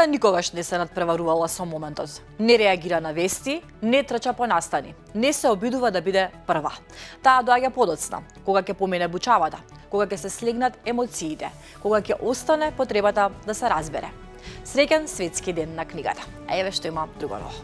Владата никогаш не се надпреварувала со моментот. Не реагира на вести, не трча по настани, не се обидува да биде прва. Таа доаѓа подоцна, кога ќе помене бучавата, кога ќе се слегнат емоциите, кога ќе остане потребата да се разбере. Среќен светски ден на книгата. А еве што има друго ново.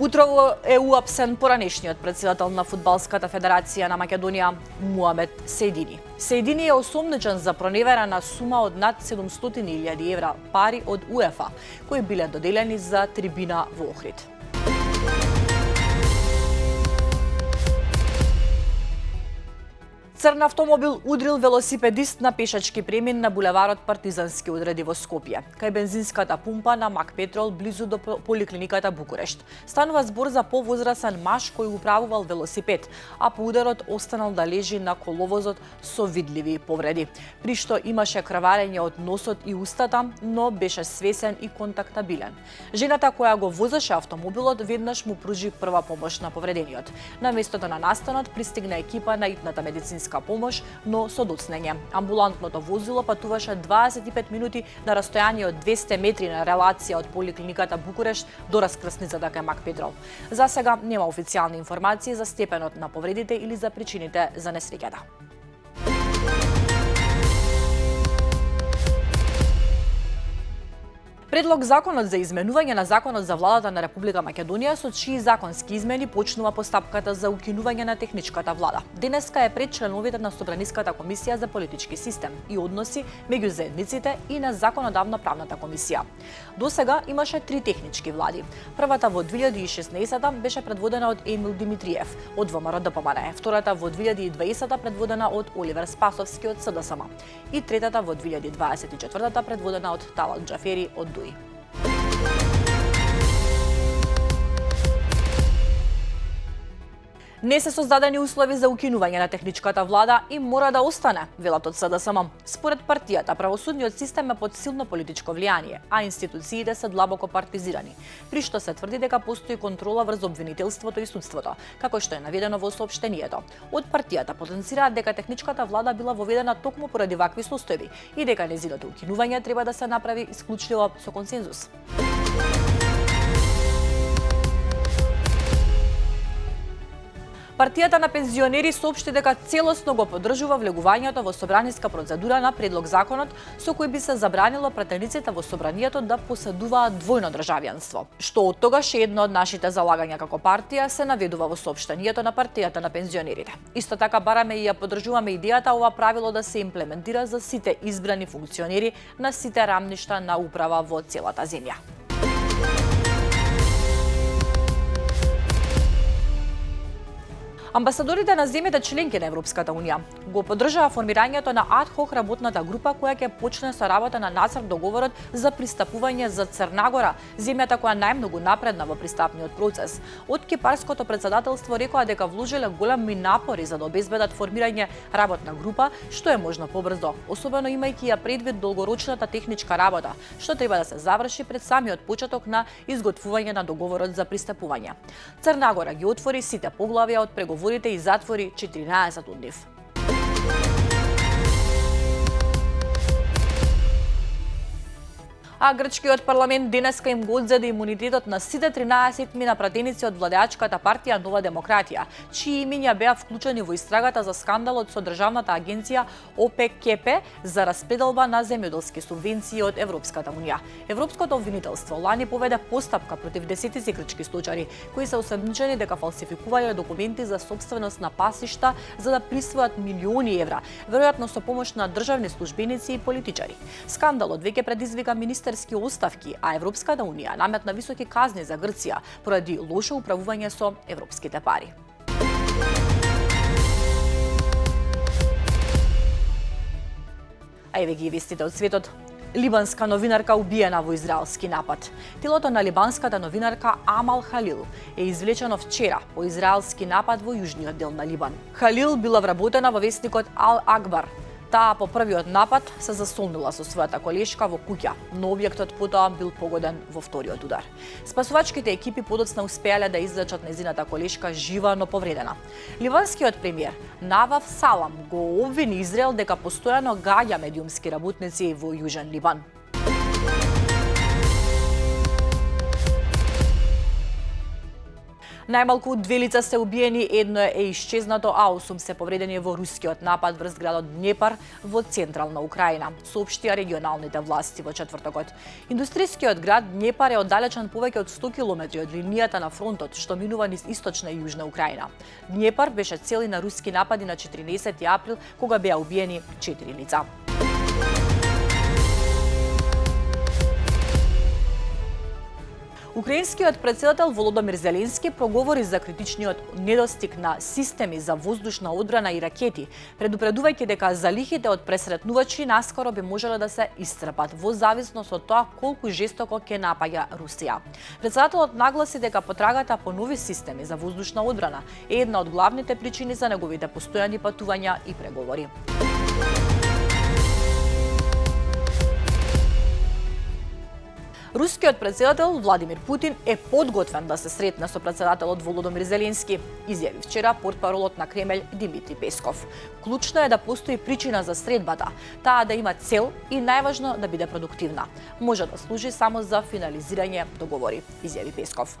Утрово е уапсен поранешниот председател на Фудбалската федерација на Македонија Муамет Сейдини. Сейдини е осомничен за проневерена сума од над 700.000 евра пари од УЕФА, кои биле доделени за трибина во Охрид. Црн автомобил удрил велосипедист на пешачки премин на булеварот Партизански одреди во Скопје, кај бензинската пумпа на Макпетрол близу до поликлиниката Букурешт. Станува збор за повозрасен маж кој управувал велосипед, а по ударот останал да лежи на коловозот со видливи повреди, при што имаше крварење од носот и устата, но беше свесен и контактабилен. Жената која го возеше автомобилот веднаш му пружи прва помош на повредениот. На местото на настанот пристигна екипа на итната медицинска помош, но со доцнење. Амбулантното возило патуваше 25 минути на растојание од 200 метри на релација од поликлиниката Букурешт до раскрсницата кај Макпетрол. За сега нема официјални информации за степенот на повредите или за причините за несреќата. Предлог законот за изменување на законот за владата на Република Македонија, со чии законски измени почнува постапката за укинување на техничката влада. Денеска е пред членовите на Собраниската комисија за политички систем и односи меѓу заедниците и на законодавно-правната комисија. До сега имаше 3 технички влади. Првата во 2016 беше предводена од Емил Димитриев од ВМРО-ДПМНЕ, втората во 2020 предводена од Оливер Спасовски од СДСМ и третата во 2024 предводена од Талат Џафери од ДУИ. Не се создадени услови за укинување на техничката влада и мора да остане, велат од СДСМ. Според партијата, правосудниот систем е под силно политичко влијание, а институциите се длабоко партизирани, при што се тврди дека постои контрола врз обвинителството и судството, како што е наведено во соопштението. Од партијата потенцираат дека техничката влада била воведена токму поради вакви состојби и дека нејзиното укинување треба да се направи исклучливо со консензус. Партијата на пензионери соопшти дека целосно го поддржува влегувањето во собраниска процедура на предлог законот со кој би се забранило пратениците во собранието да поседуваат двојно државјанство, што од тогаш е едно од нашите залагања како партија, се наведува во соопштението на партијата на пензионерите. Исто така бараме и ја поддржуваме идејата ова правило да се имплементира за сите избрани функционери на сите рамништа на управа во целата земја. Амбасадорите на земјите членки на Европската Унија го поддржаа формирањето на ад-хок работната група која ќе почне со работа на нацрт договорот за пристапување за Црна Гора, земјата која најмногу напредна во пристапниот процес. Од кипарското претседателство рекоа дека вложиле големи напори за да обезбедат формирање работна група, што е можно побрзо, особено имајќи ја предвид долгорочната техничка работа, што треба да се заврши пред самиот почеток на изготвување на договорот за пристапување. Црна Гора ги отвори сите поглавја од преговорите и затвори 14 од нив. А грчкиот парламент денеска им го одзеде имунитетот на сите 13 на пратеници од владеачката партија Нова демократија, чии имиња беа вклучени во истрагата за скандалот со државната агенција ОПКП за распределба на земјоделски субвенции од Европската Унија. Европското обвинителство лани поведе постапка против десетици грчки сточари, кои се осомничени дека фалсификувале документи за сопственост на пасишта за да присвојат милиони евра, веројатно со помош на државни службеници и политичари. Скандалот веќе предизвика министерски оставки, а Европската Унија наметна високи казни за Грција поради лошо управување со европските пари. А еве ги вестите од светот. Либанска новинарка убиена во израелски напад. Телото на либанската новинарка Амал Халил е извлечено вчера по израелски напад во јужниот дел на Либан. Халил била вработена во весникот Ал Акбар, Таа по првиот напад се засолнила со својата колешка во куќа, но објектот потоа бил погоден во вториот удар. Спасувачките екипи подоцна успеале да извлечат нејзината колешка жива, но повредена. Ливанскиот премиер Наваф Салам го обвини Израел дека постојано гаѓа медиумски работници во Јужен Либан. Најмалку 2 лица се убиени, едно е исчезнато, а 8 се повредени во рускиот напад врз градот Днепар во централна Украина, соопштија регионалните власти во четвртокот. Индустријскиот град Днепар е оддалечен повеќе од 100 километри од линијата на фронтот што минува низ источна и јужна Украина. Днепар беше цел и на руски напади на 14 април, кога беа убиени 4 лица. Украинскиот претседател Володомир Зеленски проговори за критичниот недостиг на системи за воздушна одбрана и ракети, предупредувајќи дека залихите од пресретнувачи наскоро би можеле да се исцрпат во зависност од тоа колку жестоко ќе напаѓа Русија. Претседателот нагласи дека потрагата по нови системи за воздушна одбрана е една од главните причини за неговите постојани патувања и преговори. Рускиот претседател Владимир Путин е подготвен да се сретне со претседателот Володомир Зеленски, изјави вчера портпаролот на Кремљ Димитри Песков. Клучно е да постои причина за средбата, таа да има цел и најважно да биде продуктивна. Може да служи само за финализирање договори, изјави Песков.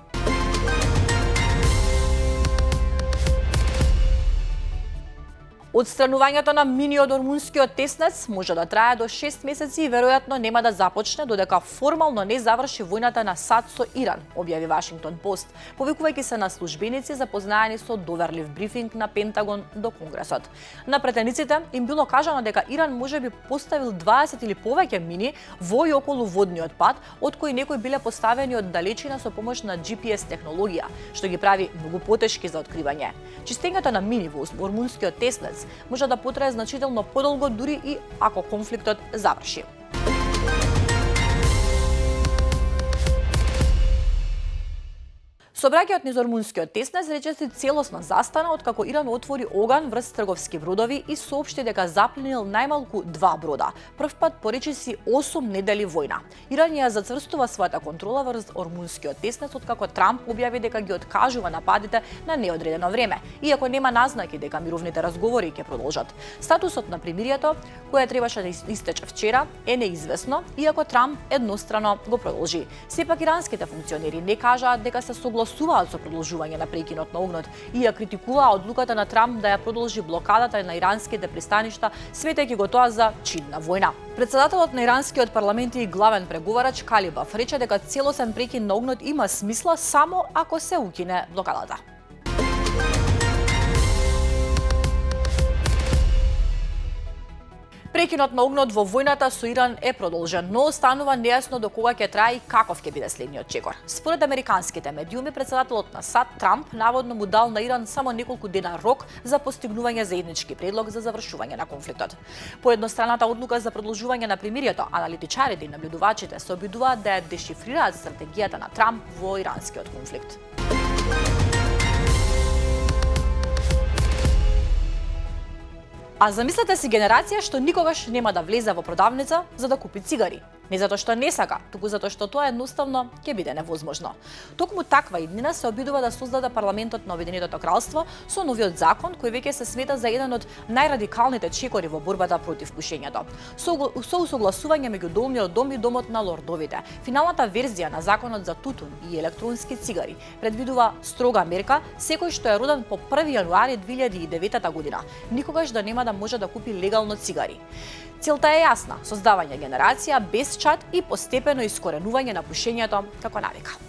Отстранувањето на миниот ормунскиот теснец може да трае до 6 месеци и веројатно нема да започне додека формално не заврши војната на САД со Иран, објави Вашингтон Пост, повикувајќи се на службеници запознаени со доверлив брифинг на Пентагон до Конгресот. На претениците им било кажано дека Иран можеби поставил 20 или повеќе мини во и околу водниот пат, од кои некои биле поставени од далечина со помош на GPS технологија, што ги прави многу потешки за откривање. Чистењето на мини во ормунскиот теснец може да потрае значително подолго дури и ако конфликтот заврши. Сообраќајот низ ормунскиот теснец речиси целосно застана откако Иран отвори оган врз трговски бродови и соопшти дека запленил најмалку 2 брода. Првпат по речиси 8 недели војна. Иран ја зацврстува својата контрола врз ормунскиот теснец откако Трамп објави дека ги откажува нападите на неодредено време, иако нема назнаки дека мировните разговори ќе продолжат. Статусот на примирието, кое требаше да истече вчера, е неизвестно, иако Трамп еднострано го продолжи. Сепак иранските функционери не кажаат дека се согласуваат со продолжување на прекинот на огнот и ја критикуваа одлуката на Трамп да ја продолжи блокадата на иранските пристаништа, сметајќи го тоа за чин на војна. Претседателот на иранскиот парламент и главен преговарач Калибаф рече дека целосен прекин на огнот има смисла само ако се укине блокадата. Прекинот на огнот во војната со Иран е продолжен, но останува нејасно до кога ќе трае и каков ќе биде следниот чекор. Според американските медиуми, претседателот на САД Трамп наводно му дал на Иран само неколку дена рок за постигнување заеднички предлог за завршување на конфликтот. По едностраната одлука за продолжување на примирието, аналитичарите и наблюдувачите се обидуваат да ја дешифрираат стратегијата на Трамп во иранскиот конфликт. А замислете си генерација што никогаш нема да влезе во продавница за да купи цигари. Не затоа што не сака, туку затоа што тоа едноставно ќе биде невозможно. Токму таква иднина се обидува да создаде парламентот на Обединетото кралство со новиот закон кој веќе се смета за еден од најрадикалните чекори во борбата против пушењето. Со усогласување меѓу долниот дом и домот на лордовите, финалната верзија на законот за тутун и електронски цигари предвидува строга мерка секој што е роден по 1 јануари 2009 година никогаш да нема да може да купи легално цигари. Целта е јасна – создавање генерација без чад и постепено искоренување на пушењето како навика.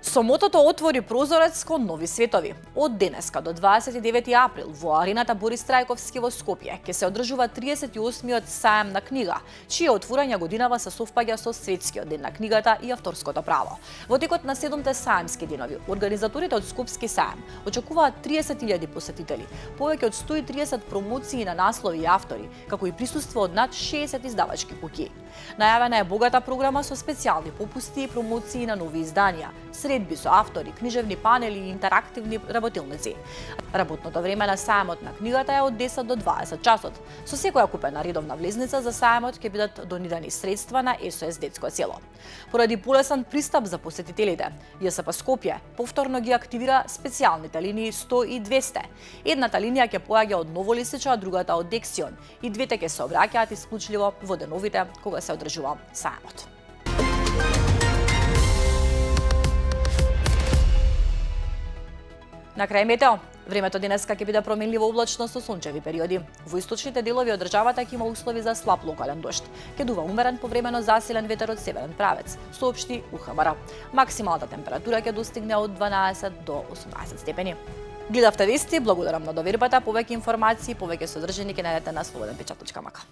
Со мотото отвори прозорец кон нови светови. Од денеска до 29 април во арената Борис Трајковски во Скопје ќе се одржува 38-миот саем на книга, чие отворање годинава се совпаѓа со Светскиот ден на книгата и авторското право. Во текот на 7-те саемски денови, организаторите од Скопски саем очекуваат 30.000 посетители, повеќе од 130 промоции на наслови и автори, како и присуство од над 60 издавачки куќи. Најавена е богата програма со специјални попусти и промоции на нови изданија, средби со автори, книжевни панели и интерактивни работилници. Работното време на сајмот на книгата е од 10 до 20 часот. Со секоја купена редовна влезница за сајмот ќе бидат донирани средства на СОС Детско село. Поради полесен пристап за посетителите, ЈСП Скопје повторно ги активира специјалните линии 100 и 200. Едната линија ќе поаѓа од Ново Лисиче, а другата од Дексион, и двете ќе се обраќаат исклучливо во деновите кога се одржува сајмот. На крај метео, времето денеска ќе биде променливо облачно со сончеви периоди. Во источните делови од државата ќе има услови за слаб локален дожд. Ќе дува умерен повремено засилен ветер од северен правец, соопшти УХМР. Максималната температура ќе достигне од 12 до 18 степени. Гледавте вести, благодарам на довербата, повеќе информации, повеќе содржини ќе најдете на slobodnpečat.mk.